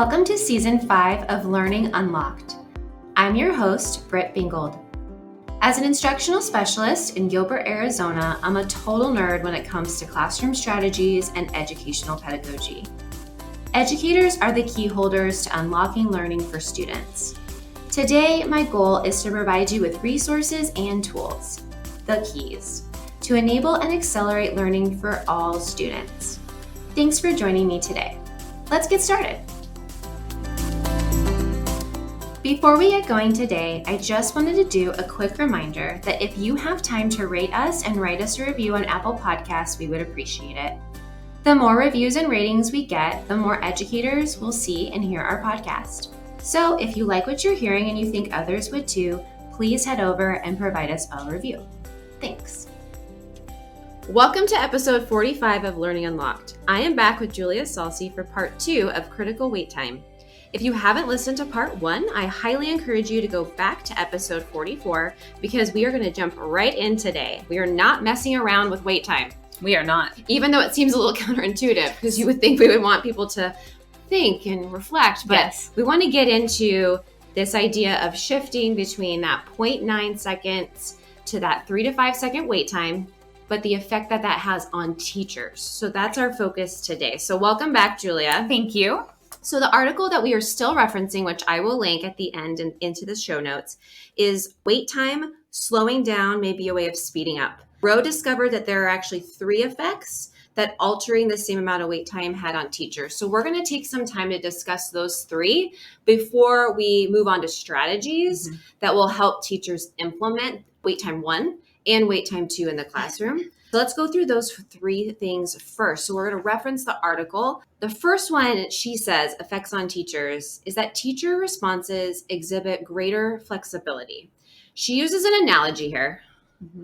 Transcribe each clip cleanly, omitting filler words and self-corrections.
Welcome to Season 5 of Learning Unlocked. I'm your host, Brit. As an instructional specialist in Gilbert, Arizona, I'm a total nerd when it comes to classroom strategies and educational pedagogy. Educators are the key holders to unlocking learning for students. Today, my goal is to provide you with resources and tools, the keys, to enable and accelerate learning for all students. Thanks for joining me today. Let's get started. Before we get going today, I just wanted to do a quick reminder that if you have time to rate us and write us a review on Apple Podcasts, we would appreciate it. The more reviews and ratings we get, the more educators will see and hear our podcast. So if you like what you're hearing and you think others would too, please head over and provide us a review. Thanks. Welcome to episode 45 of Learning Unlocked. I am back with Julia Salce for part 2 of Critical Wait Time. If you haven't listened to part 1, I highly encourage you to go back to episode 44 because we are going to jump right in today. We are not messing around with wait time. We are not. Even though it seems a little counterintuitive because you would think we would want people to think and reflect, but Yes. We want to get into this idea of shifting between that 0.9 seconds to that 3 to 5 second wait time, but the effect that that has on teachers. So that's our focus today. So welcome back, Julia. Thank you. So the article that we are still referencing, which I will link at the end and into the show notes, is Wait Time Slowing Down May Be a Way of Speeding Up. Rowe discovered that there are actually 3 effects that altering the same amount of wait time had on teachers. So we're going to take some time to discuss those 3 before we move on to strategies that will help teachers implement wait time 1 and wait time 2 in the classroom. So let's go through those 3 things first. So we're going to reference the article. The first one, she says, effects on teachers, is that teacher responses exhibit greater flexibility. She uses an analogy here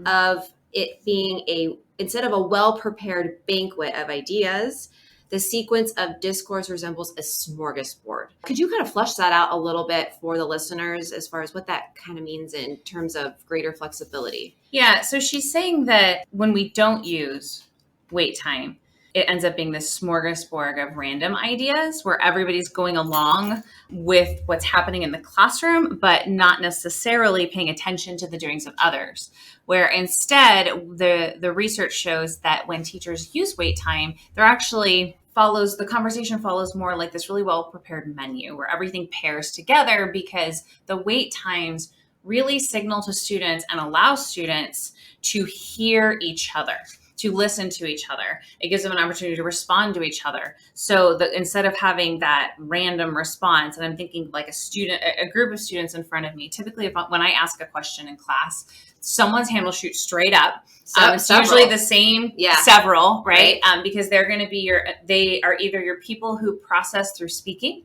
of it being instead of a well-prepared banquet of ideas, the sequence of discourse resembles a smorgasbord. Could you kind of flesh that out a little bit for the listeners as far as what that kind of means in terms of greater flexibility? Yeah, so she's saying that when we don't use wait time, it ends up being this smorgasbord of random ideas where everybody's going along with what's happening in the classroom, but not necessarily paying attention to the doings of others. Where instead, the research shows that when teachers use wait time, the conversation follows more like this really well-prepared menu where everything pairs together because the wait times really signal to students and allow students to hear each other, to listen to each other. It gives them an opportunity to respond to each other. So instead of having that random response, and I'm thinking like a group of students in front of me, typically when I ask a question in class, someone's hand will shoot straight up. It's usually the same, several, right? Because they're going to be they are either your people who process through speaking,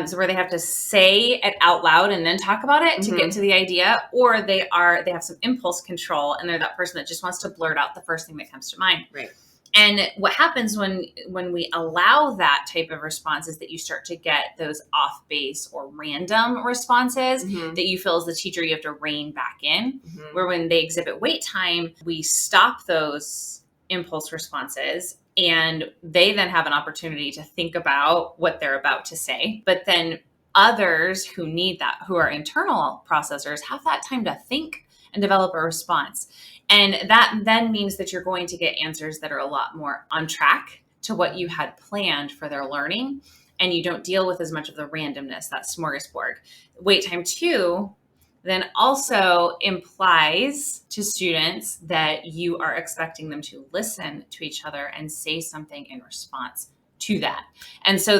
so where they have to say it out loud and then talk about it to get to the idea, or they have some impulse control and they're that person that just wants to blurt out the first thing that comes to mind. Right. And what happens when we allow that type of response is that you start to get those off base or random responses that you feel as the teacher you have to rein back in, where when they exhibit wait time, we stop those impulse responses and they then have an opportunity to think about what they're about to say. But then others who need that, who are internal processors, have that time to think and develop a response. And that then means that you're going to get answers that are a lot more on track to what you had planned for their learning. And you don't deal with as much of the randomness, that smorgasbord. Wait time 2 then also implies to students that you are expecting them to listen to each other and say something in response to that. And so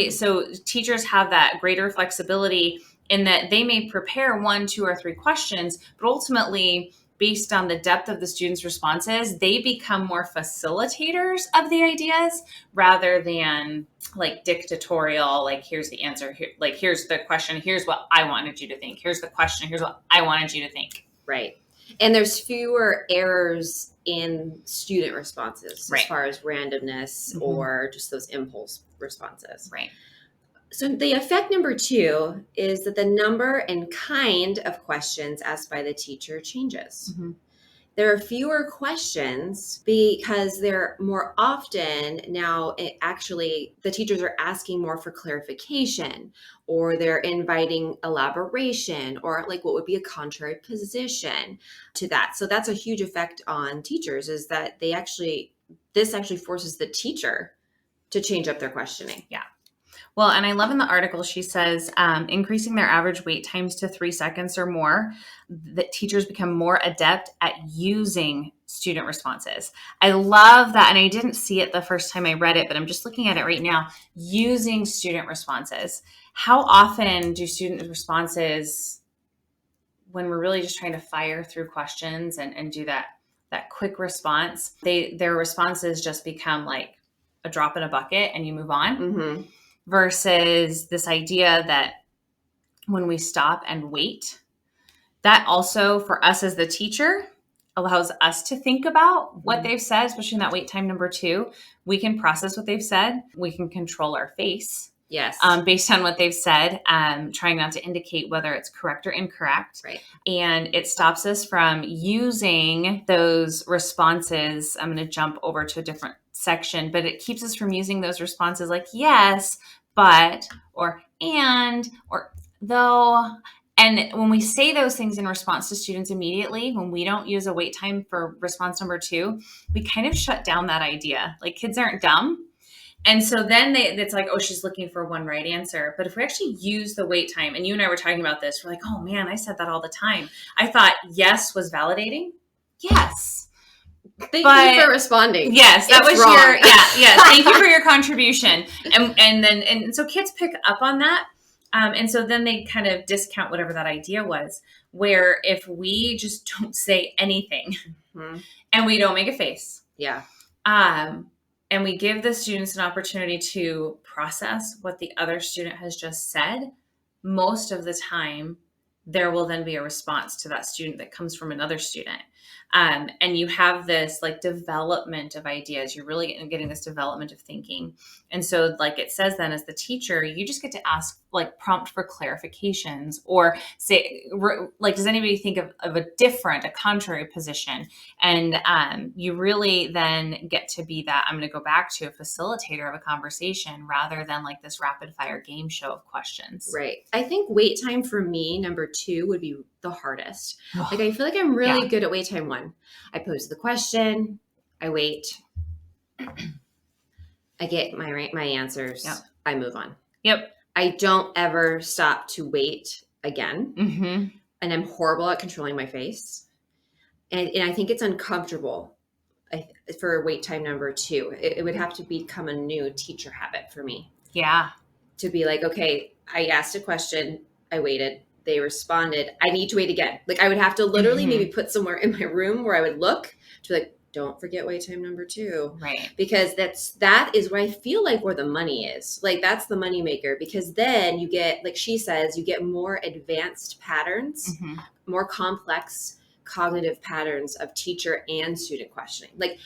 so teachers have that greater flexibility in that they may prepare 1, 2, or 3 questions, but ultimately, based on the depth of the students' responses, they become more facilitators of the ideas rather than like dictatorial, like here's the answer, here's the question, here's what I wanted you to think, here's the question, here's what I wanted you to think. Right. And there's fewer errors in student responses as far as randomness or just those impulse responses. Right. So the effect number 2 is that the number and kind of questions asked by the teacher changes. There are fewer questions because they're more often now actually the teachers are asking more for clarification, or they're inviting elaboration, or like what would be a contrary position to that. So that's a huge effect on teachers, is that this actually forces the teacher to change up their questioning. Yeah. Well, and I love in the article, she says, increasing their average wait times to 3 seconds or more, that teachers become more adept at using student responses. I love that. And I didn't see it the first time I read it, but I'm just looking at it right now. Using student responses. How often do student responses, when we're really just trying to fire through questions and do that quick response, their responses just become like a drop in a bucket and you move on? Mm-hmm. Versus this idea that when we stop and wait, that also for us as the teacher allows us to think about what they've said, especially in that wait time number 2. We can process what they've said. We can control our face. Yes. Based on what they've said, trying not to indicate whether it's correct or incorrect. Right. And it stops us from using those responses. I'm going to jump over to a different section, but it keeps us from using those responses like yes, but, or and, or though. And when we say those things in response to students immediately, when we don't use a wait time for response number 2, we kind of shut down that idea. Like, kids aren't dumb. And so then it's like, oh, she's looking for one right answer. But if we actually use the wait time, and you and I were talking about this, we're like, oh man, I said that all the time. I thought yes was validating. Yes. Thank you for responding. Yes, that It's was wrong. yeah. Thank you for your contribution. And so kids pick up on that. And so then they kind of discount whatever that idea was, where if we just don't say anything and we don't make a face. Yeah. And we give the students an opportunity to process what the other student has just said, most of the time, there will then be a response to that student that comes from another student. And you have this like development of ideas. You're really getting this development of thinking. And so like it says then as the teacher, you just get to ask, like prompt for clarifications or say, like, does anybody think of a contrary position? And you really then get to be that, I'm going to go back to a facilitator of a conversation rather than like this rapid fire game show of questions. Right. I think wait time for me, number 2, would be the hardest. Like, I feel like I'm really good at wait time 1. I pose the question, I wait, I get my answers, I move on. Yep. I don't ever stop to wait again. Mm-hmm. And I'm horrible at controlling my face. And I think it's uncomfortable for wait time number 2. It would have to become a new teacher habit for me. Yeah. To be like, okay, I asked a question, I waited, they responded, I need to wait again. Like, I would have to literally maybe put somewhere in my room where I would look to be like, don't forget wait time number 2. Right. Because that is where I feel like where the money is. Like, that's the money maker, because then you get, like she says, you get more advanced patterns, more complex cognitive patterns of teacher and student questioning. Like,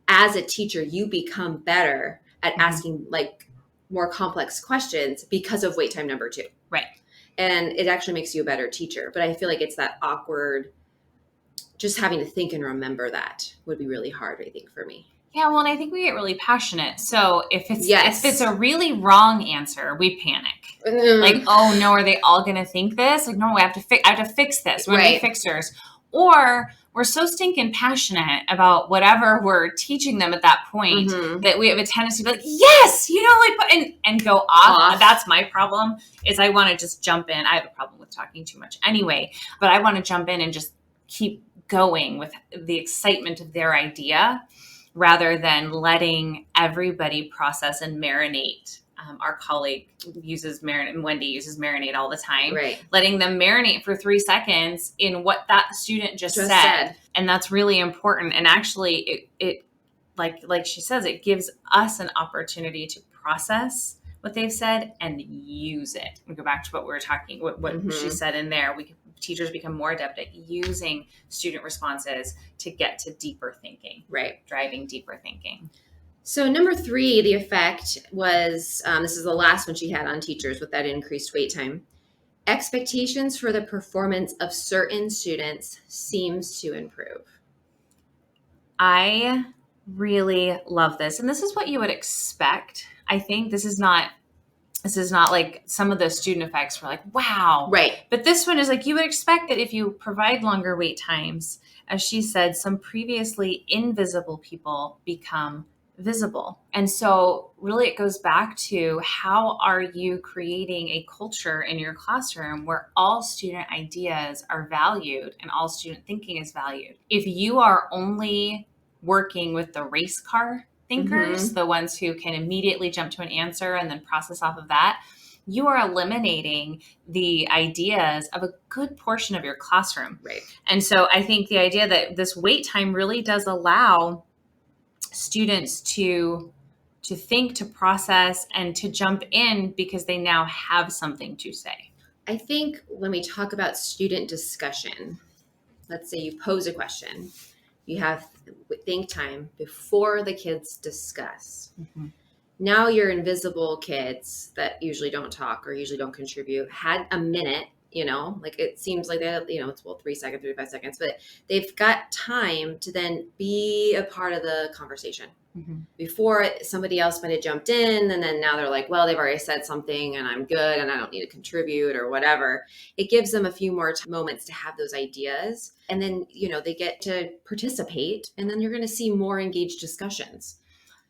as a teacher, you become better at asking like more complex questions because of wait time number 2. Right. And it actually makes you a better teacher. But I feel like it's that awkward, just having to think and remember that would be really hard, I think, for me. Yeah, well, and I think we get really passionate. So if it's a really wrong answer, we panic. Like, oh no, are they all going to think this? Like, no, I have to fix this. We're going to be fixers. Or we're so stinking passionate about whatever we're teaching them at that point that we have a tendency to be like, yes, and go off. That's my problem, is I want to just jump in. I have a problem with talking too much anyway, but I want to jump in and just keep going with the excitement of their idea rather than letting everybody process and marinate. Our colleague uses marinate, and Wendy uses marinate all the time. Right. Letting them marinate for 3 seconds in what that student just said. And that's really important. And actually it like she says, it gives us an opportunity to process what they've said and use it. We go back to what we were talking, what she said in there. Teachers become more adept at using student responses to get to deeper thinking. Right. Driving deeper thinking. So number 3, the effect was, this is the last one she had on teachers with that increased wait time. Expectations for the performance of certain students seems to improve. I really love this. And this is what you would expect. I think this is not like some of the student effects were like, wow. Right. But this one is like, you would expect that if you provide longer wait times, as she said, some previously invisible people become visible. And so really it goes back to, how are you creating a culture in your classroom where all student ideas are valued and all student thinking is valued? If you are only working with the race car thinkers, the ones who can immediately jump to an answer and then process off of that, you are eliminating the ideas of a good portion of your classroom. Right. And so I think the idea that this wait time really does allow students to think, to process, and to jump in because they now have something to say. I think when we talk about student discussion, let's say you pose a question, you have think time before the kids discuss. Mm-hmm. Now your invisible kids that usually don't talk or usually don't contribute had a minute, like it seems like they have, it's 3 seconds, 35 seconds, but they've got time to then be a part of the conversation. Mm-hmm. Before somebody else might have jumped in, and then now they're like, well, they've already said something and I'm good and I don't need to contribute or whatever. It gives them a few more moments to have those ideas. And then, they get to participate, and then you're going to see more engaged discussions.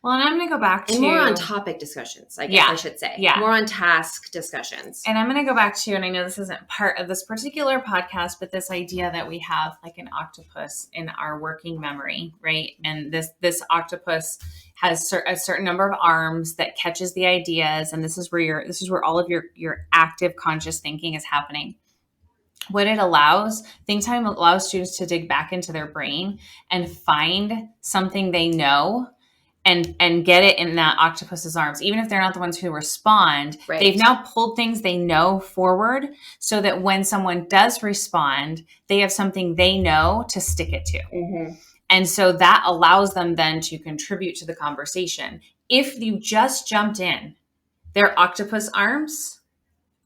Well, and I'm going to go back to... And more on topic discussions, I guess I should say. Yeah. More on task discussions. And I'm going to go back to, and I know this isn't part of this particular podcast, but this idea that we have like an octopus in our working memory, right? And this octopus has a certain number of arms that catches the ideas. And this is where all of your active conscious thinking is happening. What it allows, think time allows students to dig back into their brain and find something they know and get it in that octopus's arms. Even if they're not the ones who respond, right. They've now pulled things they know forward so that when someone does respond, they have something they know to stick it to. Mm-hmm. And so that allows them then to contribute to the conversation. If you just jumped in, their octopus arms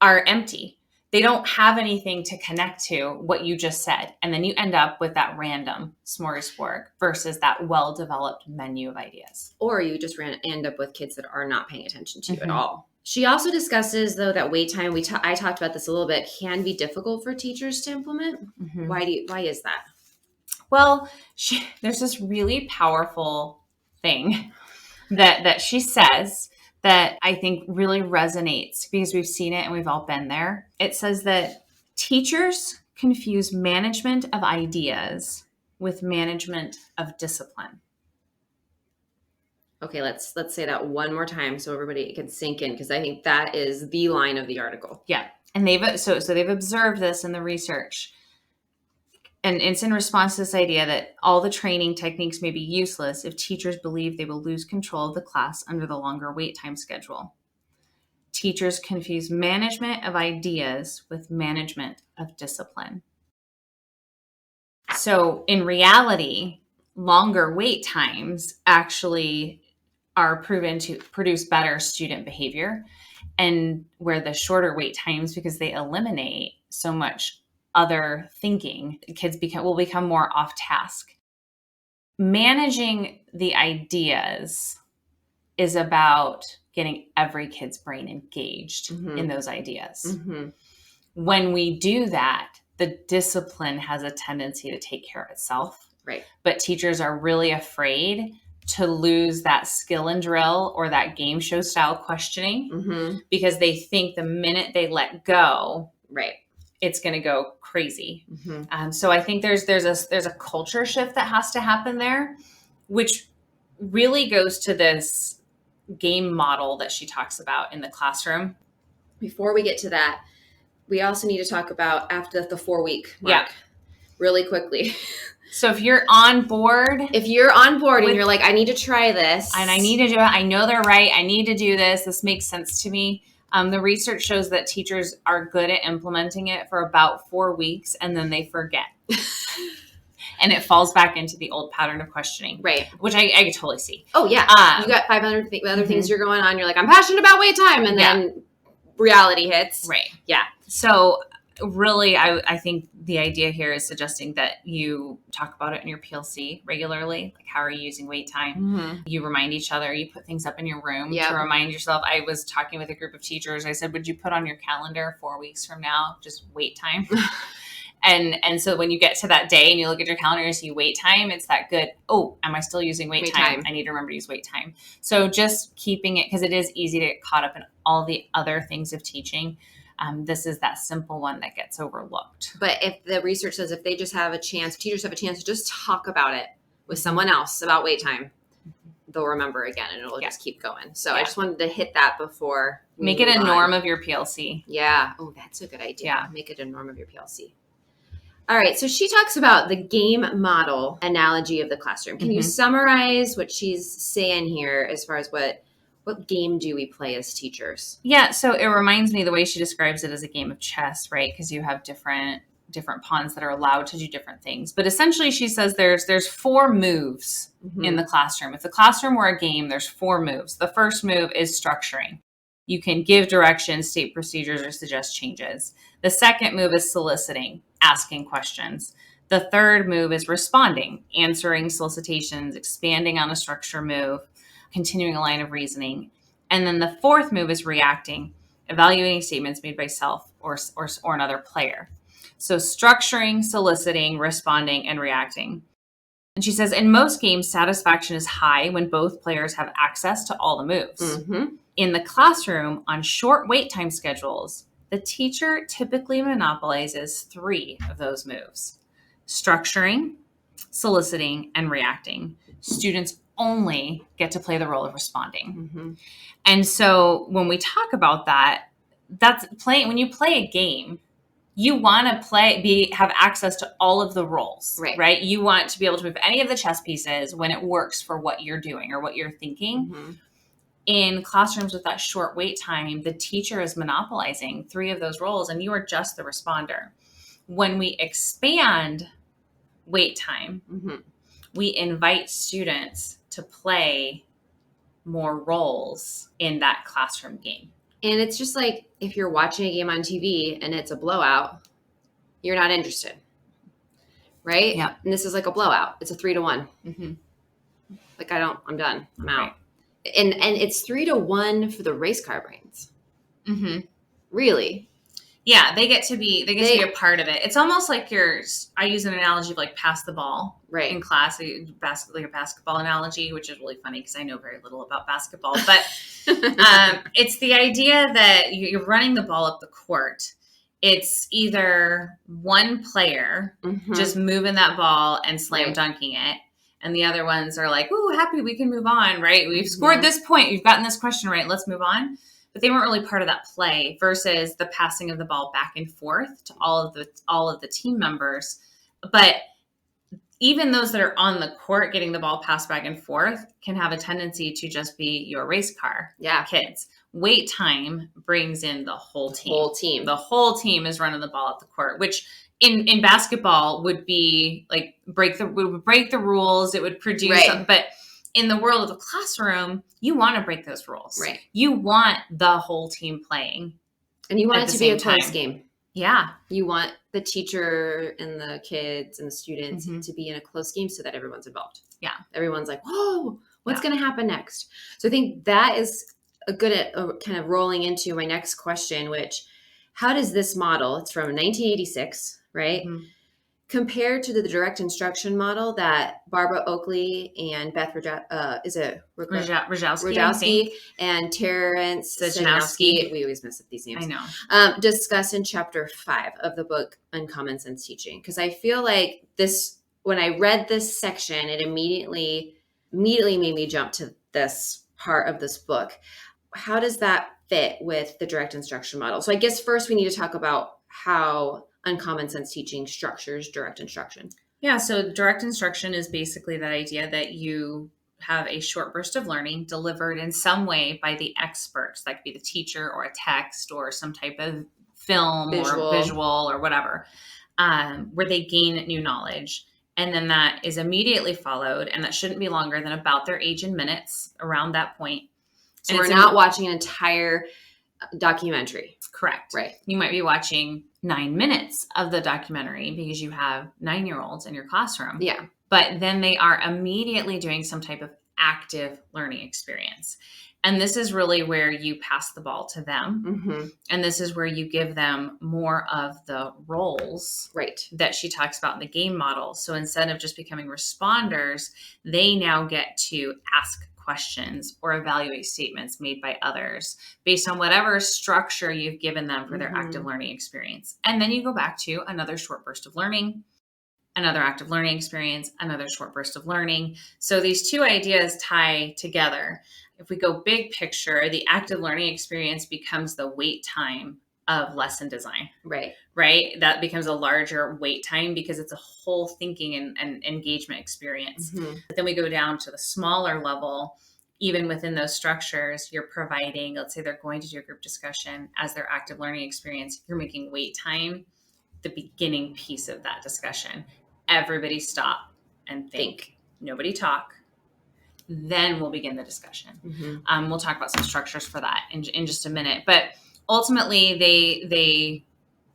are empty. They don't have anything to connect to what you just said. And then you end up with that random smorgasbord versus that well-developed menu of ideas. Or you just end up with kids that are not paying attention to you at all. She also discusses, though, that wait time, I talked about this a little bit, can be difficult for teachers to implement. Mm-hmm. Why is that? Well, there's this really powerful thing that she says that I think really resonates because we've seen it and we've all been there. It says that teachers confuse management of ideas with management of discipline. Okay, let's say that one more time so everybody can sink in, because I think that is the line of the article. Yeah, and they've observed this in the research. And it's in response to this idea that all the training techniques may be useless if teachers believe they will lose control of the class under the longer wait time schedule. Teachers confuse management of ideas with management of discipline. So in reality, longer wait times actually are proven to produce better student behavior, and where the shorter wait times, because they eliminate so much other thinking, kids will become more off task. Managing the ideas is about getting every kid's brain engaged in those ideas. Mm-hmm. When we do that, the discipline has a tendency to take care of itself. Right. But teachers are really afraid to lose that skill and drill or that game show style questioning because they think the minute they let go, right, it's going to go crazy. Mm-hmm. So I think there's a culture shift that has to happen there, which really goes to this game model that she talks about in the classroom. Before we get to that, we also need to talk about after the 4-week mark, really quickly. So if you're on board, and you're like, I need to try this. And I need to do it. I know they're right. I need to do this. This makes sense to me. The research shows that teachers are good at implementing it for about 4 weeks, and then they forget. And it falls back into the old pattern of questioning. Right. Which I can totally see. Oh, yeah. You got 500 other things you're going on. You're like, I'm passionate about wait time. And then reality hits. Right. Yeah. So really, I think the idea here is suggesting that you talk about it in your PLC regularly. Like, how are you using wait time? Mm-hmm. You remind each other. You put things up in your room Yep. to remind yourself. I was talking with a group of teachers. I said, would you put on your calendar 4 weeks from now, just wait time? And so when you get to that day and you look at your calendar and see wait time, it's that good. Oh, am I still using wait time? I need to remember to use wait time. So just keeping it, because it is easy to get caught up in all the other things of teaching. This is that simple one that gets overlooked. But if the research says if they just have a chance, teachers have a chance to just talk about it with someone else about wait time, they'll remember again and it'll just keep going. So I just wanted to hit that before. Make it a norm of your PLC. Yeah. Oh, that's a good idea. Yeah. Make it a norm of your PLC. All right. So she talks about the game model analogy of the classroom. Can you summarize what she's saying here as far as what game do we play as teachers? Yeah, so it reminds me, the way she describes it, as a game of chess, right? Because you have different pawns that are allowed to do different things. But essentially, she says there's 4 moves in the classroom. If the classroom were a game, there's 4 moves. The first move is structuring. You can give directions, state procedures, or suggest changes. The second move is soliciting, asking questions. The third move is responding, answering solicitations, expanding on a structure move, continuing a line of reasoning. And then the fourth move is reacting, evaluating statements made by self or another player. So structuring, soliciting, responding, and reacting. And she says, in most games, satisfaction is high when both players have access to all the moves. Mm-hmm. In the classroom, on short wait time schedules, the teacher typically monopolizes 3 of those moves: structuring, soliciting, and reacting. Students only get to play the role of responding. Mm-hmm. And so when we talk about that, that's playing. When you play a game, you want to have access to all of the roles, right? You want to be able to move any of the chess pieces when it works for what you're doing or what you're thinking. Mm-hmm. In classrooms with that short wait time, the teacher is monopolizing 3 of those roles and you are just the responder. When we expand wait time, we invite students to play more roles in that classroom game. And it's just like if you're watching a game on TV and it's a blowout, you're not interested, right? Yeah. And this is like a blowout. It's a 3-1. Mm-hmm. Like I'm done. I'm out. Right. And it's 3-1 for the race car brains. Mm-hmm. Really? Yeah, they get to be a part of it. It's almost like I use an analogy of like pass the ball in class, like a basketball analogy, which is really funny because I know very little about basketball. But it's the idea that you're running the ball up the court. It's either one player just moving that ball and slam dunking it, and the other ones are like, "Ooh, happy we can move on, right? We've scored this point. We've gotten this question right. Let's move on." But they weren't really part of that play versus the passing of the ball back and forth to all of the team members. But even those that are on the court getting the ball passed back and forth can have a tendency to just be your race car kids. Wait time brings in the whole team. The whole team is running the ball up the court, which in basketball would be like break the rules. It would produce something, but in the world of the classroom, you want to break those rules. Right. You want the whole team playing. And you want it to be a close game. Yeah. You want the teacher and the kids and the students to be in a close game so that everyone's involved. Yeah. Everyone's like, whoa, what's going to happen next? So I think that is a good kind of rolling into my next question, which, how does this model, it's from 1986, right? Compared to the direct instruction model that Barbara Oakley and Beth Rajowski and Terrence Janowski, we always mess up these names. I know. Discuss in chapter 5 of the book Uncommon Sense Teaching. Because I feel like this, when I read this section, it immediately made me jump to this part of this book. How does that fit with the direct instruction model? So I guess first we need to talk about how Uncommon Sense Teaching structures direct instruction. Yeah, so direct instruction is basically that idea that you have a short burst of learning delivered in some way by the experts. That could be the teacher or a text or some type of film or visual or whatever, where they gain new knowledge. And then that is immediately followed, and that shouldn't be longer than about their age in minutes around that point. So we're not watching an entire documentary. Correct. Right. You might be watching 9 minutes of the documentary because you have 9-year-olds in your classroom. Yeah. But then they are immediately doing some type of active learning experience. And this is really where you pass the ball to them. Mm-hmm. And this is where you give them more of the roles Right. that she talks about in the game model. So instead of just becoming responders, they now get to ask questions or evaluate statements made by others based on whatever structure you've given them for their active learning experience. And then you go back to another short burst of learning, another active learning experience, another short burst of learning. So these two ideas tie together. If we go big picture, the active learning experience becomes the wait time of lesson design. Right. Right? That becomes a larger wait time because it's a whole thinking and engagement experience. Mm-hmm. But then we go down to the smaller level. Even within those structures, you're providing, let's say they're going to do a group discussion as their active learning experience, you're making wait time the beginning piece of that discussion. Everybody stop and think. Nobody talk. Then we'll begin the discussion. Mm-hmm. We'll talk about some structures for that in just a minute. But ultimately,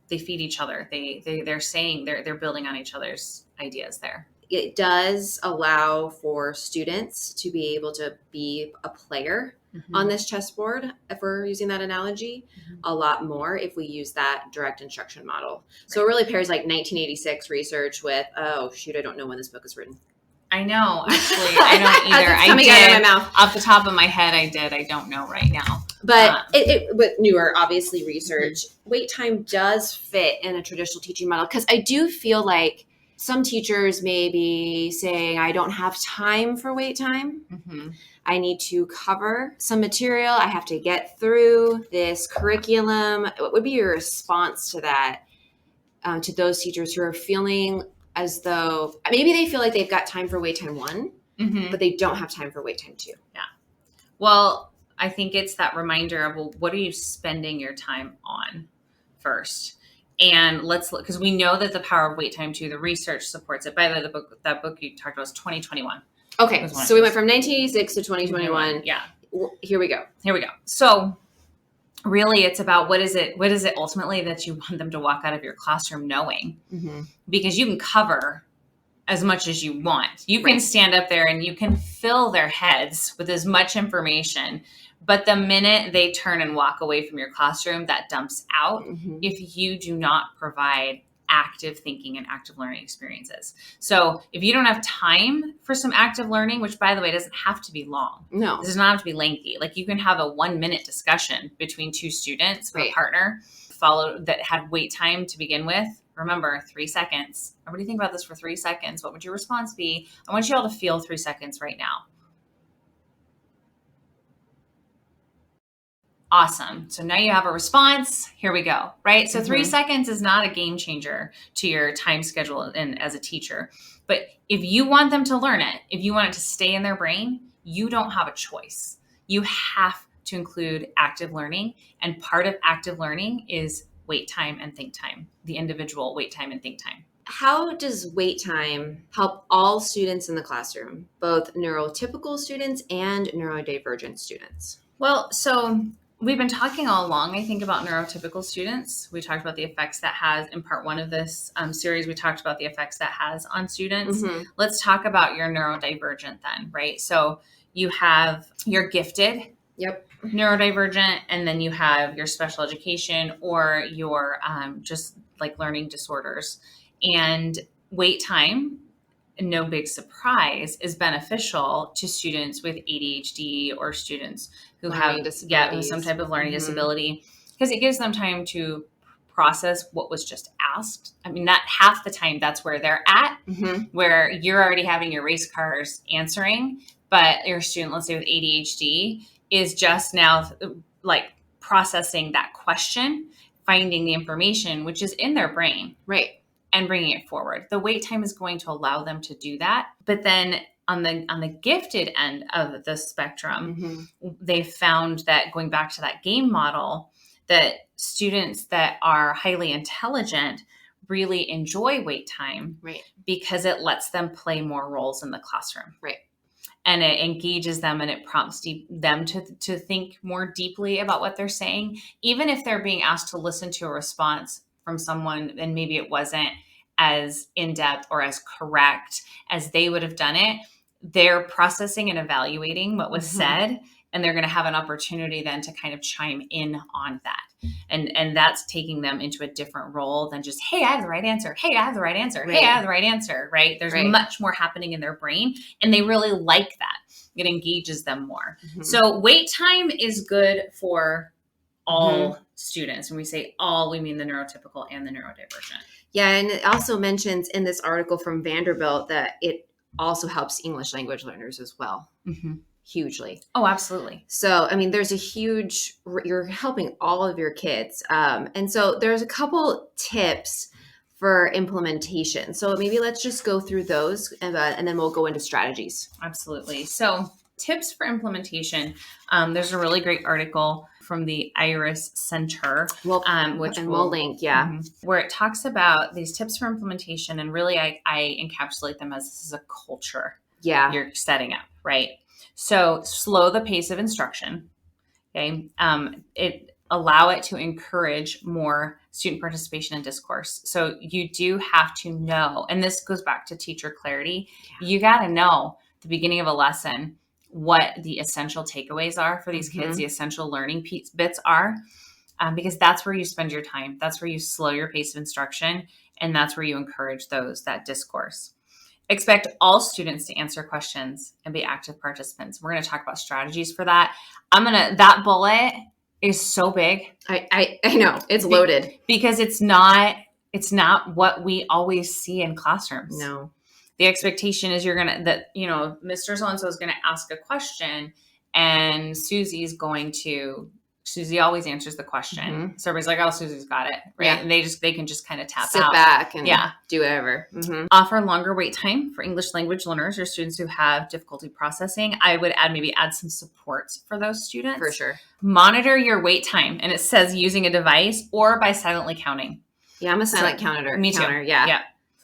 they feed each other. They're saying they're building on each other's ideas there. It does allow for students to be able to be a player on this chessboard, if we're using that analogy, a lot more if we use that direct instruction model. So it really pairs like 1986 research with, oh, shoot, I don't know when this book was written. I know, actually, I don't either. It's coming out of my mouth. Off the top of my head, I did. I don't know right now. But with newer, obviously, research, wait time does fit in a traditional teaching model. Because I do feel like some teachers may be saying, I don't have time for wait time. Mm-hmm. I need to cover some material. I have to get through this curriculum. What would be your response to that, to those teachers who are feeling as though maybe they feel like they've got time for wait time 1, but they don't have time for wait time 2? Yeah. Well, I think it's that reminder of, well, what are you spending your time on first? And let's look, because we know that the power of wait time 2, the research supports it. By the way, that book you talked about was 2021. Okay, so we went from 1986 to 2021. Yeah. Here we go. So really it's about what is it ultimately that you want them to walk out of your classroom knowing? Because you can cover as much as you want. You can stand up there and you can fill their heads with as much information, but the minute they turn and walk away from your classroom, that dumps out if you do not provide active thinking and active learning experiences. So if you don't have time for some active learning, which by the way, doesn't have to be long. No. It does not have to be lengthy. Like you can have a 1-minute discussion between 2 students with a partner that had wait time to begin with. Remember, 3 seconds. Everybody think about this for 3 seconds. What would your response be? I want you all to feel 3 seconds right now. Awesome. So now you have a response. Here we go. Right. So 3 seconds is not a game changer to your time schedule and as a teacher. But if you want them to learn it, if you want it to stay in their brain, you don't have a choice. You have to include active learning. And part of active learning is wait time and think time, the individual wait time and think time. How does wait time help all students in the classroom, both neurotypical students and neurodivergent students? Well, so we've been talking all along, I think, about neurotypical students. We talked about the effects that has in part 1 of this series. We talked about the effects that has on students. Let's talk about your neurodivergent then, right? So you have your gifted neurodivergent, and then you have your special education or your just like learning disorders. And wait time, no big surprise, is beneficial to students with ADHD or students who have some type of learning disability, because it gives them time to process what was just asked. I mean, that half the time that's where they're at, where you're already having your race cars answering, but your student, let's say with ADHD, is just now like processing that question, finding the information, which is in their brain. Right. And bringing it forward. The wait time is going to allow them to do that. But then on the gifted end of the spectrum, they found that, going back to that game model, that students that are highly intelligent really enjoy wait time, because it lets them play more roles in the classroom. Right. and it engages them and it prompts them to think more deeply about what they're saying, even if they're being asked to listen to a response from someone and maybe it wasn't as in-depth or as correct as they would have done it, they're processing and evaluating what was said, and they're going to have an opportunity then to kind of chime in on that. And that's taking them into a different role than just, hey, I have the right answer. Hey, I have the right answer. Right. Hey, I have the right answer, right? There's much more happening in their brain, and they really like that. It engages them more. So wait time is good for all students. When we say all, we mean the neurotypical and the neurodivergent. Yeah, and it also mentions in this article from Vanderbilt that it also helps English language learners as well. Hugely. Oh, absolutely. So, I mean, there's a huge, you're helping all of your kids. And so there's a couple tips for implementation. So maybe let's just go through those and then we'll go into strategies. Absolutely. So tips for implementation. There's a really great article from the Iris Center, which we'll link, where it talks about these tips for implementation. And really, I encapsulate them as this is a culture you're setting up, right? So slow the pace of instruction. Okay. Allow it to encourage more student participation and discourse. So you do have to know, and this goes back to teacher clarity. You got to know at the beginning of a lesson what the essential takeaways are for these kids, the essential learning bits are, because that's where you spend your time. That's where you slow your pace of instruction. And that's where you encourage that discourse. Expect all students to answer questions and be active participants. We're going to talk about strategies for that. That bullet is so big. I know, it's loaded because it's not what we always see in classrooms. No. The expectation is Mr. So-and-so is going to ask a question and Susie always answers the question. So everybody's like, oh, Susie's got it. Right. Yeah. And they can just kind of sit back and do whatever. Offer longer wait time for English language learners or students who have difficulty processing. I would add some supports for those students. For sure. Monitor your wait time. And it says using a device or by silently counting. Yeah, I'm a silent counter. Me too. Yeah.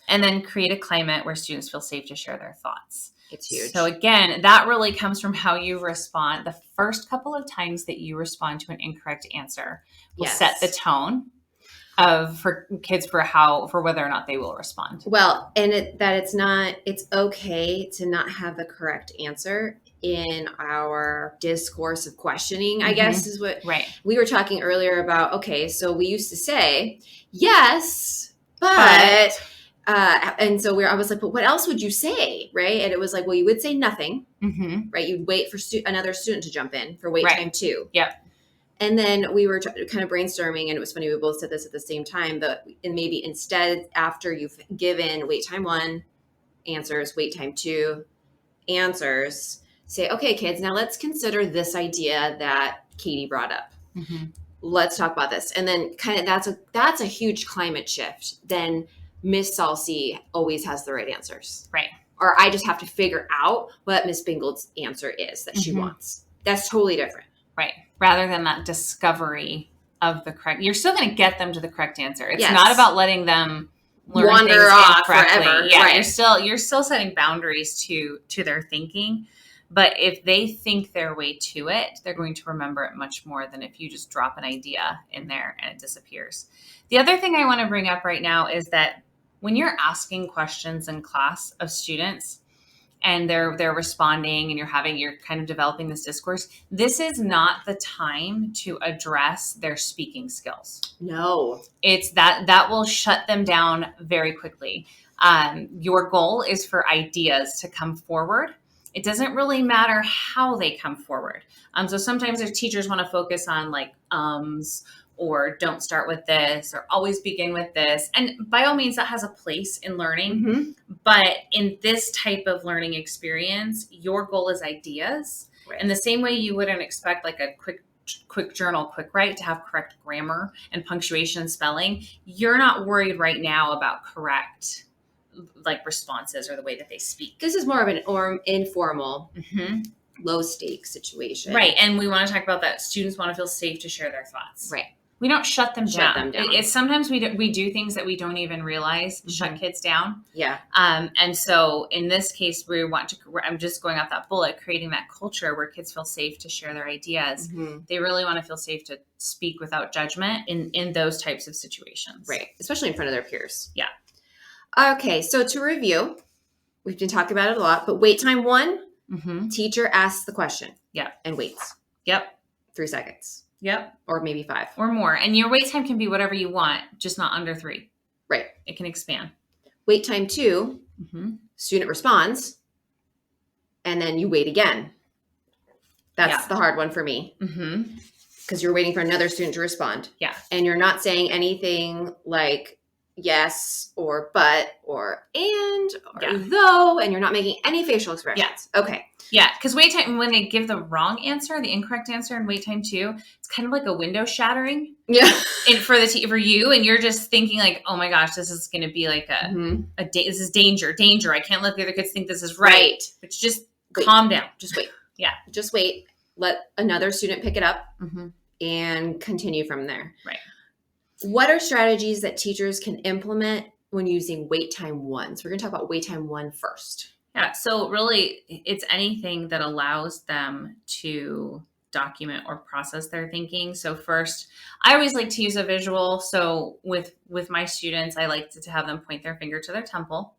And then create a climate where students feel safe to share their thoughts. It's huge. So again, that really comes from how you respond. The first couple of times that you respond to an incorrect answer will set the tone for kids for whether or not they will respond. Well, and it's okay to not have the correct answer in our discourse of questioning, I guess is what we were talking earlier about. Okay, so we used to say, yes, but and so I was like, but what else would you say? Right. And it was like, well, you would say nothing, right? You'd wait for another student to jump in for wait time 2. Yep. And then we were kind of brainstorming, and it was funny. We both said this at the same time, and maybe instead, after you've given wait time 1 answers, wait time 2 answers, say, okay, kids, now let's consider this idea that Katie brought up. Let's talk about this. And then kind of that's a huge climate shift. Then Miss Salce always has the right answers. Right. Or I just have to figure out what Miss Bingold's answer is that she wants. That's totally different. Right. Rather than that discovery of the correct, you're still going to get them to the correct answer. It's not about letting them wander off forever. Yeah. Right. You're still setting boundaries to their thinking. But if they think their way to it, they're going to remember it much more than if you just drop an idea in there and it disappears. The other thing I want to bring up right now is that when you're asking questions in class of students and they're responding and you're kind of developing this discourse, this is not the time to address their speaking skills. No. It's that will shut them down very quickly. Your goal is for ideas to come forward. It doesn't really matter how they come forward. So sometimes their teachers want to focus on like or don't start with this, or always begin with this. And by all means, that has a place in learning. But in this type of learning experience, your goal is ideas. Right. In the same way you wouldn't expect like a quick journal, quick write to have correct grammar and punctuation and spelling. You're not worried right now about correct like responses or the way that they speak. This is more of an informal, low stakes situation. Right. And we want to talk about that. Students want to feel safe to share their thoughts. Right. We don't shut them down. It's sometimes we do things that we don't even realize shut kids down. Yeah. And so in this case, I'm just going off that bullet, creating that culture where kids feel safe to share their ideas. They really want to feel safe to speak without judgment in those types of situations. Right. Especially in front of their peers. Yeah. Okay. So to review, we've been talking about it a lot, but wait time 1, teacher asks the question. Yeah. And waits. Yep. 3 seconds. Yep. Or maybe 5. Or more. And your wait time can be whatever you want, just not under 3. Right. It can expand. Wait time 2, student responds, and then you wait again. That's the hard one for me. Because you're waiting for another student to respond. Yeah. And you're not saying anything like yes or but or and or though, and you're not making any facial expressions. Yeah. Okay. Yeah, because wait time, when they give the wrong answer, the incorrect answer in wait time 2, it's kind of like a window shattering. Yeah. And for you, and you're just thinking like, oh my gosh, this is going to be like this is danger. I can't let the other kids think this is right. But just calm down. Just wait. Yeah. Just wait. Let another student pick it up and continue from there. Right. What are strategies that teachers can implement when using wait time 1? So we're going to talk about wait time 1 first. Yeah. So really, it's anything that allows them to document or process their thinking. So first, I always like to use a visual. So with my students, I like to have them point their finger to their temple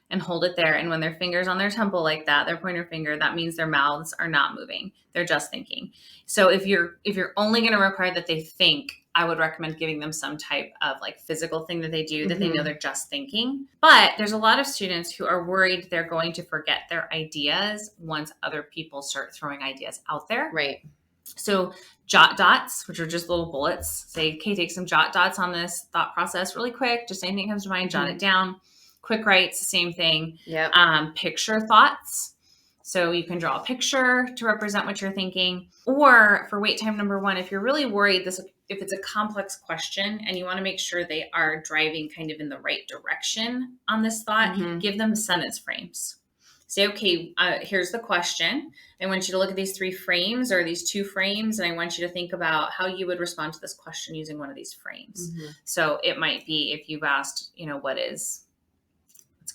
and hold it there. And when their finger's on their temple like that, their pointer finger, that means their mouths are not moving. They're just thinking. So if you're only going to require that they think, I would recommend giving them some type of like physical thing that they do that they know they're just thinking. But there's a lot of students who are worried they're going to forget their ideas once other people start throwing ideas out there. Right. So jot dots, which are just little bullets, say, okay, take some jot dots on this thought process really quick. Just anything that comes to mind, jot it down. Quick writes, the same thing. Yep. Picture thoughts. So you can draw a picture to represent what you're thinking. Or for wait time number 1, if you're really worried if it's a complex question and you want to make sure they are driving kind of in the right direction on this thought, give them sentence frames. Say, okay, here's the question. I want you to look at these 3 frames or these 2 frames, and I want you to think about how you would respond to this question using one of these frames. So it might be if you've asked, let's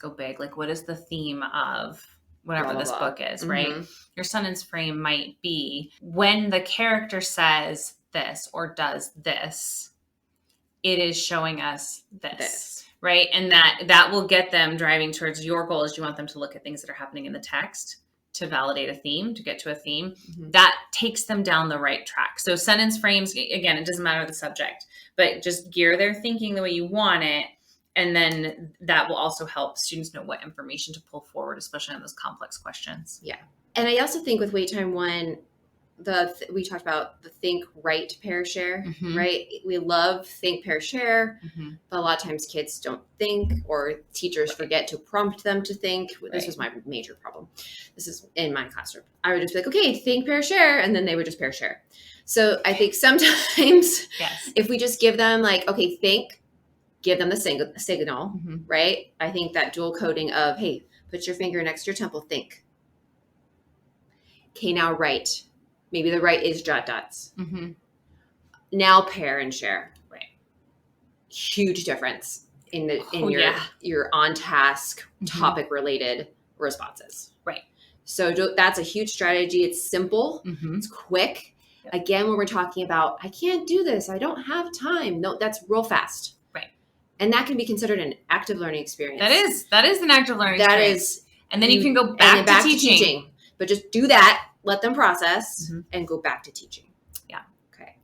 go big, like what is the theme of whatever this book is, right? Your sentence frame might be when the character says this or does this, it is showing us this. Right. And that will get them driving towards your goal is you want them to look at things that are happening in the text to validate a theme, to get to a theme. That takes them down the right track. So sentence frames, again, it doesn't matter the subject, but just gear their thinking the way you want it. And then that will also help students know what information to pull forward, especially on those complex questions. Yeah. And I also think with wait time 1, we talked about the think, write, pair, share, right? We love think, pair, share, but a lot of times kids don't think or teachers forget to prompt them to think. This was my major problem. This is in my classroom. I would just be like, okay, think, pair, share, and then they would just pair, share. So I think sometimes if we just give them like, okay, think, give them the signal, right? I think that dual coding of, hey, put your finger next to your temple, think. Okay, now write. Maybe the right is jot dots. Now pair and share. Right. Huge difference in your on task topic related responses. Right. So that's a huge strategy. It's simple. It's quick. Yep. Again, when we're talking about, I can't do this, I don't have time. No, that's real fast. Right. And that can be considered an active learning experience. That is an active learning experience. And then you can go back to teaching. But just do that. Let them process and go back to teaching. Yeah. Okay.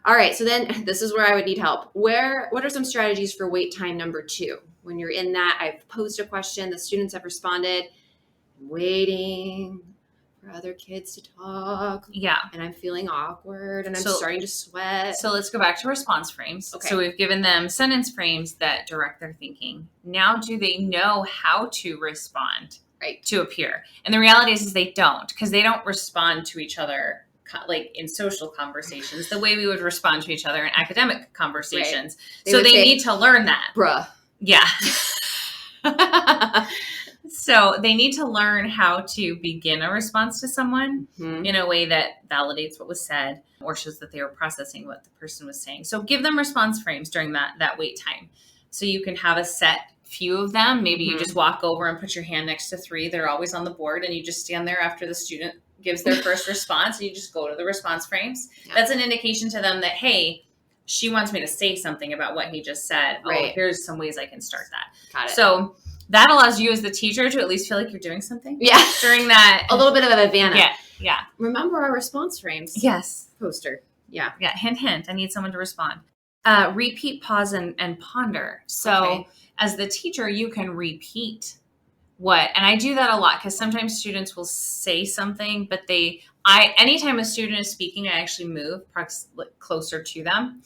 All right. So then this is where I would need help. What are some strategies for wait time number 2? When you're in that, I've posed a question, the students have responded, I'm waiting for other kids to talk. Yeah. And I'm feeling awkward and I'm starting to sweat. So let's go back to response frames. Okay. So we've given them sentence frames that direct their thinking. Now, do they know how to respond? Right. To appear. And the reality is they don't, because they don't respond to each other like in social conversations the way we would respond to each other in academic conversations. Right. So they need to learn that. Bruh. Yeah. So they need to learn how to begin a response to someone in a way that validates what was said or shows that they were processing what the person was saying. So give them response frames during that wait time. So you can have a set few of them. Maybe you just walk over and put your hand next to 3. They're always on the board, and you just stand there after the student gives their first response, and you just go to the response frames. Yeah. That's an indication to them that, hey, she wants me to say something about what he just said. Right. Oh, here's some ways I can start that. Got it. So that allows you as the teacher to at least feel like you're doing something. Yeah. During that. A little bit of a advantage. Yeah. Yeah. Remember our response frames. Yes. Poster. Yeah. Yeah. Hint, hint. I need someone to respond. Repeat, pause, and ponder. So as the teacher, you can repeat and I do that a lot because sometimes students will say something, but anytime a student is speaking, I actually move closer to them.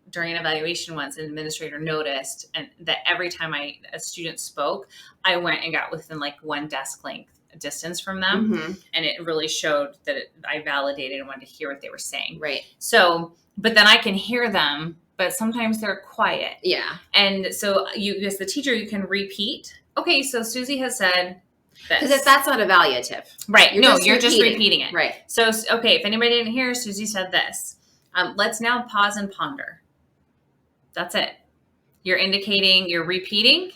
During an evaluation once, an administrator noticed that every time a student spoke, I went and got within like 1 desk length distance from them. And it really showed that I validated and wanted to hear what they were saying. Right. So, but then I can hear them, but sometimes they're quiet. Yeah. And so you, as the teacher, you can repeat. Okay, so Susie has said this. Because if that's not evaluative. Right. You're just repeating it. Right. So, okay, if anybody didn't hear, Susie said this. Let's now pause and ponder. That's it. You're indicating, you're repeating.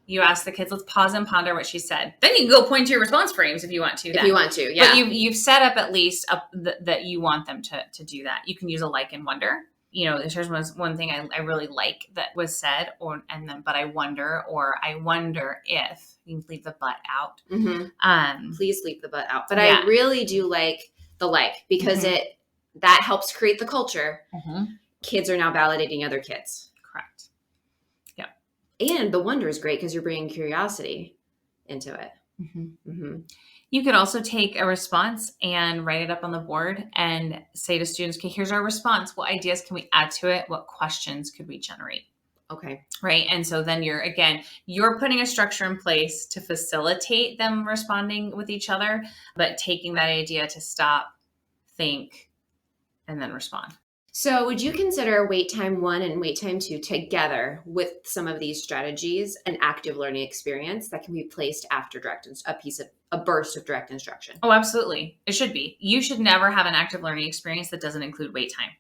You ask the kids, let's pause and ponder what she said. Then you can go point to your response frames if you want to. If you want to, yeah. But you've set up at least that you want them to do that. You can use a like and wonder. There's one thing I really like that was said, but I wonder, or I wonder if. You can leave the but out. Please leave the but out. But I really do like the like, because that helps create the culture. Kids are now validating other kids. Correct. Yeah. And the wonder is great because you're bringing curiosity into it. You could also take a response and write it up on the board and say to students, okay, here's our response. What ideas can we add to it? What questions could we generate? Okay. Right. And so then you're putting a structure in place to facilitate them responding with each other, but taking that idea to stop, think, and then respond. So would you consider wait time 1 and wait time 2 together with some of these strategies an active learning experience that can be placed after a burst of direct instruction? Oh, absolutely. It should be. You should never have an active learning experience that doesn't include wait time,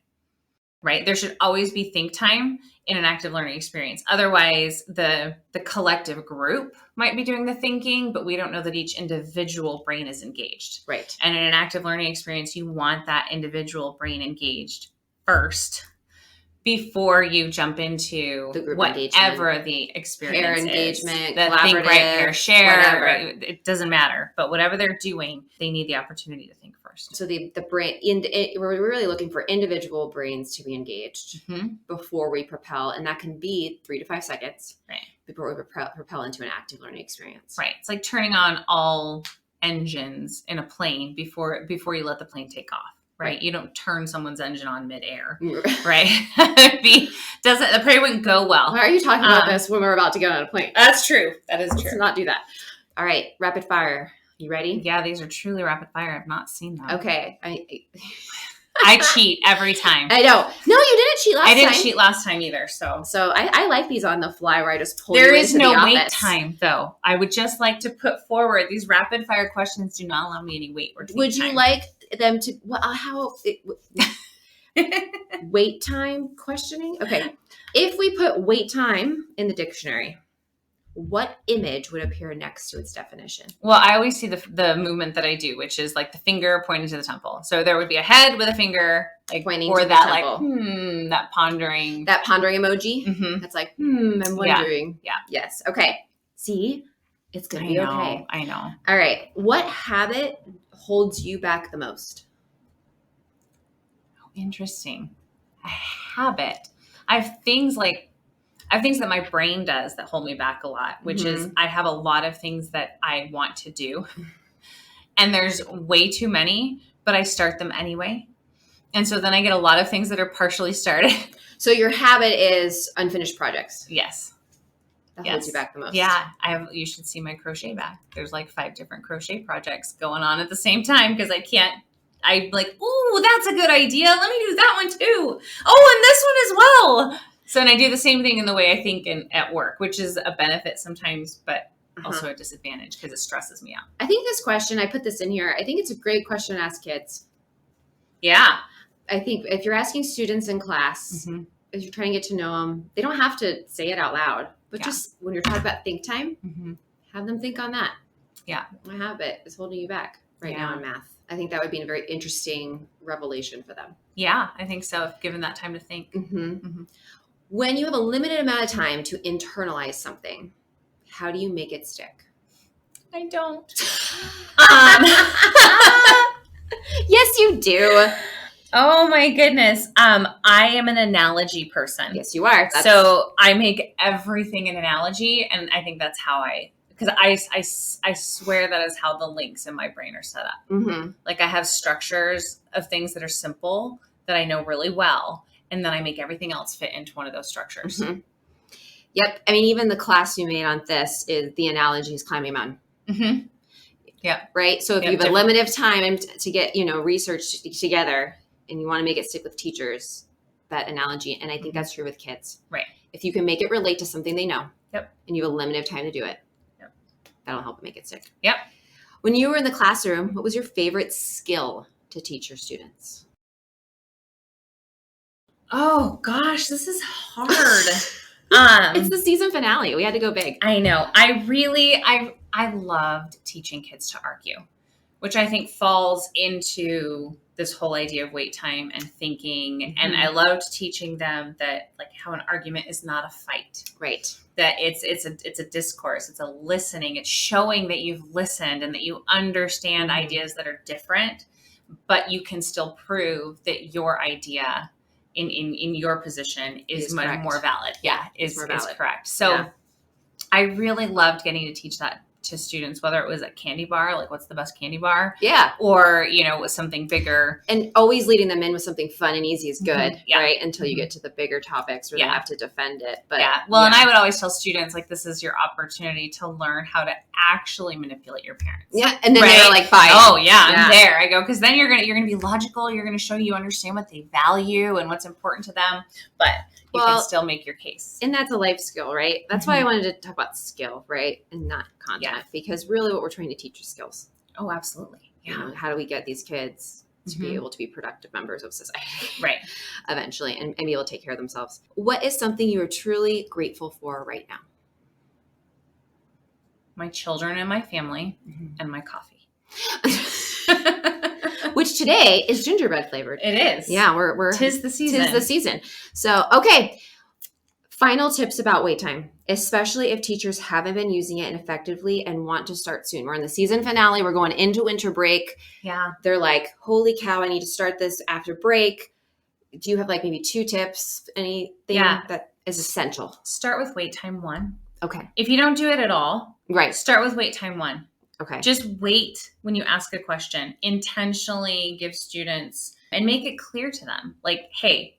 right? There should always be think time in an active learning experience. Otherwise, the collective group might be doing the thinking, but we don't know that each individual brain is engaged. Right. And in an active learning experience, you want that individual brain engaged first before you jump into the group whatever the experience pair is. engagement, the collaborative, think, write, pair, share, whatever. It doesn't matter. But whatever they're doing, they need the opportunity to think first. So the brain, we're really looking for individual brains to be engaged before we propel. And that can be 3 to 5 seconds before we propel into an active learning experience. Right. It's like turning on all engines in a plane before you let the plane take off. Right. You don't turn someone's engine on midair. Right. The parade wouldn't go well. Why are you talking about this when we're about to get on a plane? That's true. That is true. Let's not do that. All right. Rapid fire. You ready? Yeah, these are truly rapid fire. I've not seen them. Okay. I cheat every time. I know. No, you didn't cheat last time. I didn't cheat last time either. So I like these on the fly where I just pull there you is into no the wait office. time, though. I would just like to put forward these rapid fire questions do not allow me any wait or would you time. like them to wait time questioning? Okay. If we put wait time in the dictionary, what image would appear next to its definition? Well, I always see the movement that I do, which is like the finger pointing to the temple. So there would be a head with a finger like pointing or to that the temple. Like that pondering emoji. That's like I'm wondering. Yeah. Yes. Okay. See, it's gonna be okay. I know. All right. What habit holds you back the most? Oh, interesting. A habit. I have things that my brain does that hold me back a lot, which is I have a lot of things that I want to do. And there's way too many, but I start them anyway. And so then I get a lot of things that are partially started. So your habit is unfinished projects. Yes. That holds you back the most. Yeah. You should see my crochet bag. There's like 5 different crochet projects going on at the same time because I'm like, ooh, that's a good idea. Let me do that one too. Oh, and this one as well. So, and I do the same thing in the way I think at work, which is a benefit sometimes, but also a disadvantage because it stresses me out. I think this question, I put this in here, I think it's a great question to ask kids. Yeah. I think if you're asking students in class, if you're trying to get to know them, they don't have to say it out loud, but just when you're talking about think time, have them think on that. Yeah. What habit is holding you back now in math? I think that would be a very interesting revelation for them. Yeah, I think so, if given that time to think. When you have a limited amount of time to internalize something, how do you make it stick? I don't. Yes, you do. Oh my goodness. I am an analogy person. Yes, you are. So I make everything an analogy, and I think that's how because I swear that is how the links in my brain are set up. Like I have structures of things that are simple that I know really well, and then I make everything else fit into one of those structures. Yep. I mean, even the class you made on this is the analogy is climbing a mountain. Yeah. Right. So if you have a limited time to get, research together and you want to make it stick with teachers, that analogy. And I think that's true with kids. Right. If you can make it relate to something they know. Yep. And you have a limited time to do it. Yep. That'll help make it stick. Yep. When you were in the classroom, what was your favorite skill to teach your students? Oh gosh, this is hard. It's the season finale. We had to go big. I know. I loved teaching kids to argue, which I think falls into this whole idea of wait time and thinking. And I loved teaching them that like how an argument is not a fight. Right. That it's a discourse. It's a listening. It's showing that you've listened and that you understand ideas that are different, but you can still prove that your idea in your position is much correct. More valid. Yeah, is correct. So yeah. I really loved getting to teach that to students, whether it was a candy bar, like what's the best candy bar? Yeah. Or, with something bigger. And always leading them in with something fun and easy is good, right? Until you get to the bigger topics where they have to defend it. But Well, and I would always tell students, like, this is your opportunity to learn how to actually manipulate your parents. Yeah. And then they're like, fine. Oh yeah, I'm there. I go, because then you're gonna be logical. You're gonna show you understand what they value and what's important to them. But you can still make your case. And that's a life skill, right? That's why I wanted to talk about skill, right? And not content, because really what we're trying to teach is skills. Oh, absolutely. Yeah. How do we get these kids to be able to be productive members of society? Right. Eventually, and be able to take care of themselves. What is something you are truly grateful for right now? My children and my family and my coffee. Which today is gingerbread flavored. It is. Yeah, we're 'tis the season. 'Tis the season. So, okay. Final tips about wait time, especially if teachers haven't been using it effectively and want to start soon. We're in the season finale. We're going into winter break. Yeah. They're like, holy cow, I need to start this after break. Do you have like maybe 2 tips? Anything that is essential? Start with wait time 1. Okay. If you don't do it at all, right. Start with wait time 1. Okay. Just wait when you ask a question. Intentionally give students and make it clear to them. Like, hey,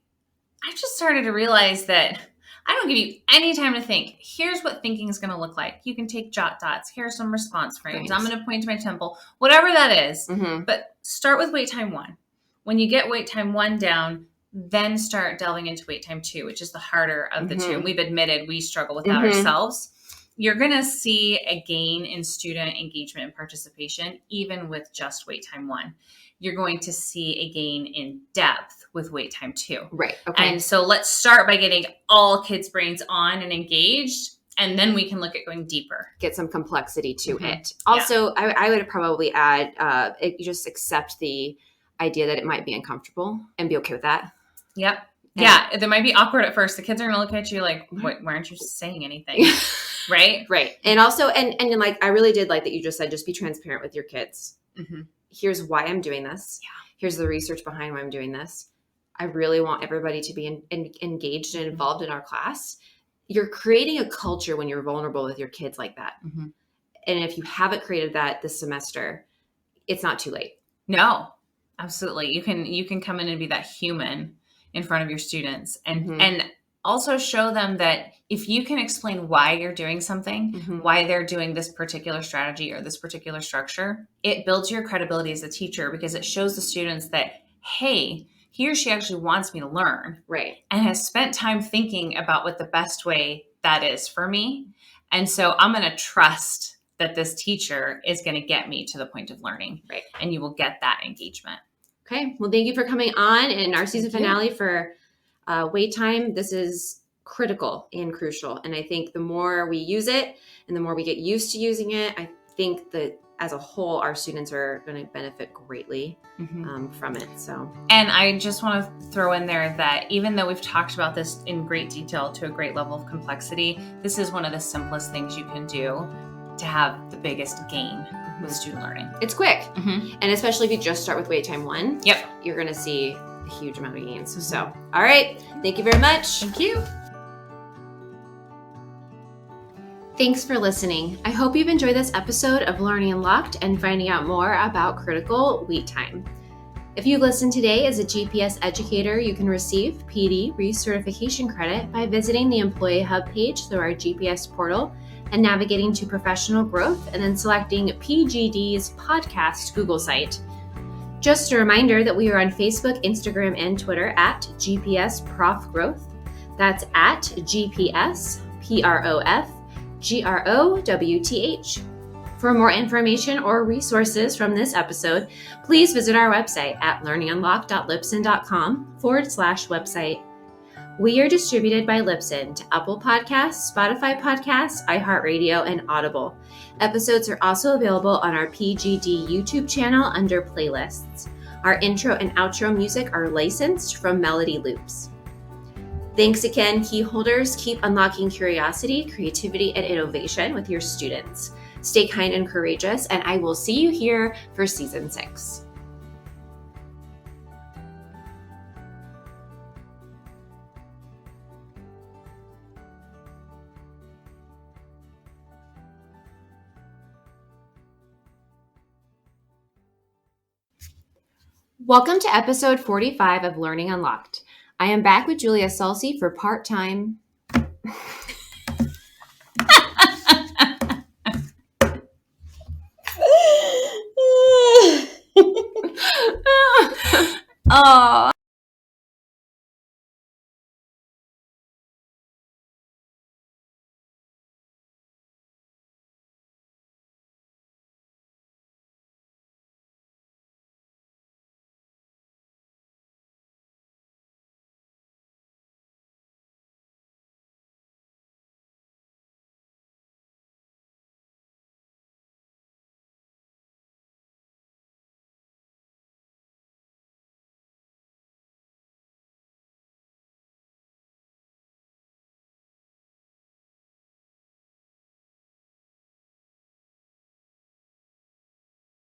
I just started to realize that I don't give you any time to think. Here's what thinking is going to look like. You can take jot dots. Here are some response frames. Thanks. I'm going to point to my temple, whatever that is. But start with wait time 1. When you get wait time 1 down, then start delving into wait time 2, which is the harder of the two. And we've admitted we struggle with that ourselves. You're going to see a gain in student engagement and participation, even with just wait time 1. You're going to see a gain in depth with wait time 2. Right. Okay. And so let's start by getting all kids' brains on and engaged, and then we can look at going deeper. Get some complexity to it. Also, I would probably add, you just accept the idea that it might be uncomfortable and be okay with that. Yep. Yeah. They might be awkward at first. The kids are going to look at you like, why aren't you saying anything? Right. Right. And also, and like, I really did like that you just said, just be transparent with your kids. Here's why I'm doing this. Yeah. Here's the research behind why I'm doing this. I really want everybody to be engaged and involved in our class. You're creating a culture when you're vulnerable with your kids like that. And if you haven't created that this semester, it's not too late. No, absolutely. You can come in and be that human in front of your students and also show them that if you can explain why you're doing something, why they're doing this particular strategy or this particular structure, it builds your credibility as a teacher because it shows the students that, hey, he or she actually wants me to learn. Right. And has spent time thinking about what the best way that is for me. And so I'm going to trust that this teacher is going to get me to the point of learning. Right. And you will get that engagement. Okay. Well, thank you for coming on in our season finale for wait time. This is critical and crucial. And I think the more we use it and the more we get used to using it, I think that as a whole, our students are going to benefit greatly from it. So, and I just want to throw in there that even though we've talked about this in great detail to a great level of complexity, this is one of the simplest things you can do to have the biggest gain with student learning. It's quick. And especially if you just start with wait time 1, yep, you're going to see a huge amount of gains. So, all right. Thank you very much. Thank you. Thanks for listening. I hope you've enjoyed this episode of Learning Unlocked and finding out more about critical wait time. If you listened today as a GPS educator, you can receive PD recertification credit by visiting the Employee Hub page through our GPS portal and navigating to professional growth and then selecting PGD's podcast Google site. Just a reminder that we are on Facebook, Instagram, and Twitter at GPS Prof Growth. That's at GPS PROF GROWTH. For more information or resources from this episode, please visit our website at learningunlocked.libsyn.com/website. We are distributed by Libsyn to Apple Podcasts, Spotify Podcasts, iHeartRadio, and Audible. Episodes are also available on our PGD YouTube channel under playlists. Our intro and outro music are licensed from Melody Loops. Thanks again, key holders. Keep unlocking curiosity, creativity, and innovation with your students. Stay kind and courageous, and I will see you here for season 6. Welcome to episode 45 of Learning Unlocked. I am back with Julia Salce for part-time. Oh.